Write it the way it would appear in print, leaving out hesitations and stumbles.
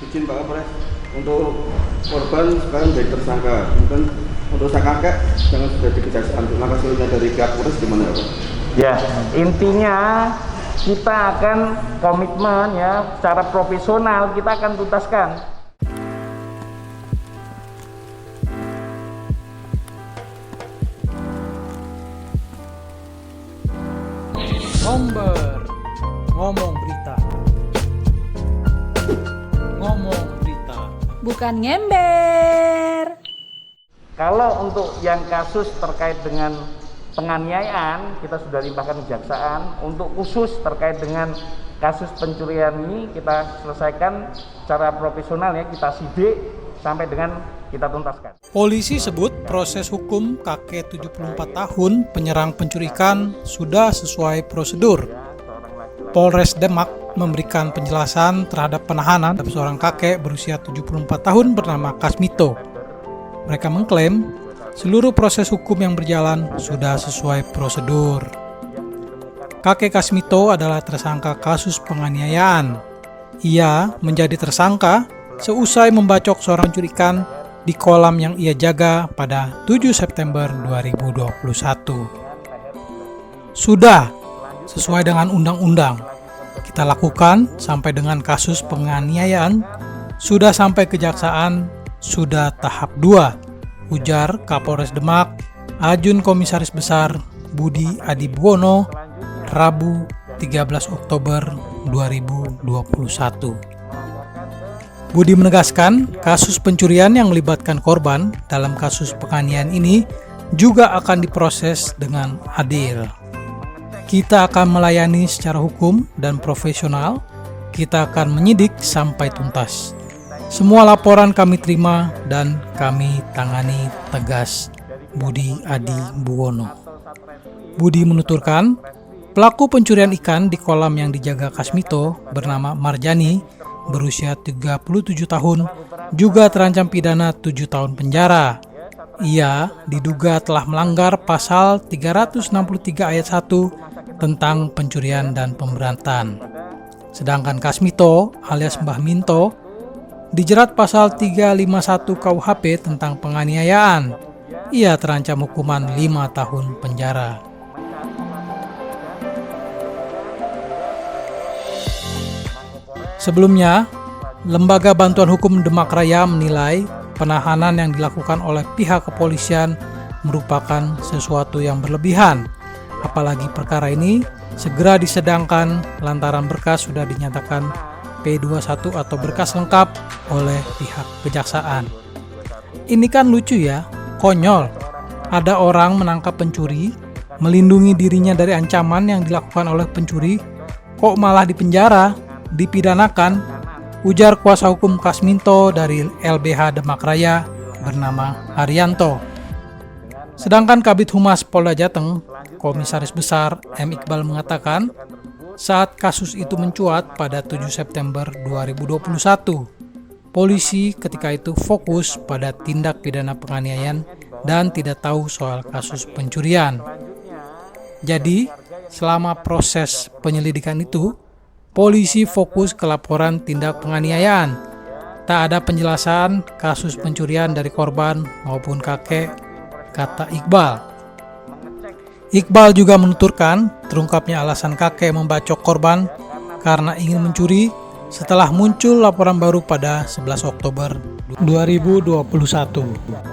Izin Pak Kapolres, untuk korban sekarang jadi tersangka, mungkin untuk sang kakek jangan sudah di kejaksaan. Langkah selanjutnya dari pihak Polres gimana ya Pak? Ya, intinya kita akan komitmen ya, secara profesional kita akan tuntaskan. Ngomber, ngomong berita. Ngomong berita. Bukan ngember. Kalau untuk yang kasus terkait dengan penganiayaan, kita sudah limpahkan kejaksaan. Untuk khusus terkait dengan kasus pencurian ini, kita selesaikan secara profesional ya, kita sidik sampai dengan kita tuntaskan. Polisi sebut proses hukum kakek 74 tahun penyerang pencuri ikan sudah sesuai prosedur. Polres Demak memberikan penjelasan terhadap penahanan seorang kakek berusia 74 tahun bernama Kasmito. Mereka mengklaim seluruh proses hukum yang berjalan sudah sesuai prosedur. Kakek Kasmito adalah tersangka kasus penganiayaan. Ia menjadi tersangka seusai membacok seorang pencuri ikan di kolam yang ia jaga pada 7 September 2021. Sudah sesuai dengan undang-undang kita lakukan sampai dengan kasus penganiayaan sudah sampai kejaksaan, sudah tahap 2, ujar Kapolres Demak Ajun Komisaris Besar Budi Adibuwono Rabu 13 Oktober 2021. Budi menegaskan, kasus pencurian yang melibatkan korban dalam kasus penganiayaan ini juga akan diproses dengan adil. Kita akan melayani secara hukum dan profesional. Kita akan menyidik sampai tuntas. Semua laporan kami terima dan kami tangani tegas. Budi Adibuwono. Budi menuturkan, pelaku pencurian ikan di kolam yang dijaga Kasmito bernama Marjani berusia 37 tahun juga terancam pidana 7 tahun penjara. Ia diduga telah melanggar pasal 363 ayat 1 tentang pencurian dan pemberatan. Sedangkan Kasmito alias Mbah Minto dijerat pasal 351 KUHP tentang penganiayaan. Ia terancam hukuman 5 tahun penjara. Sebelumnya, Lembaga Bantuan Hukum Demak Raya menilai penahanan yang dilakukan oleh pihak kepolisian merupakan sesuatu yang berlebihan. Apalagi perkara ini segera disedangkan lantaran berkas sudah dinyatakan P21 atau berkas lengkap oleh pihak kejaksaan. Ini kan lucu ya, konyol. Ada orang menangkap pencuri, melindungi dirinya dari ancaman yang dilakukan oleh pencuri, kok malah dipenjara, dipidanakan, ujar kuasa hukum Kasminto dari LBH Demak Raya bernama Haryanto. Sedangkan Kabid Humas Polda Jateng, Komisaris Besar M. Iqbal mengatakan, saat kasus itu mencuat pada 7 September 2021, polisi ketika itu fokus pada tindak pidana penganiayaan dan tidak tahu soal kasus pencurian. Jadi, selama proses penyelidikan itu, polisi fokus ke laporan tindak penganiayaan. Tak ada penjelasan kasus pencurian dari korban maupun kakek, kata Iqbal. Iqbal juga menuturkan terungkapnya alasan kakek membacok korban karena ingin mencuri setelah muncul laporan baru pada 11 Oktober 2021.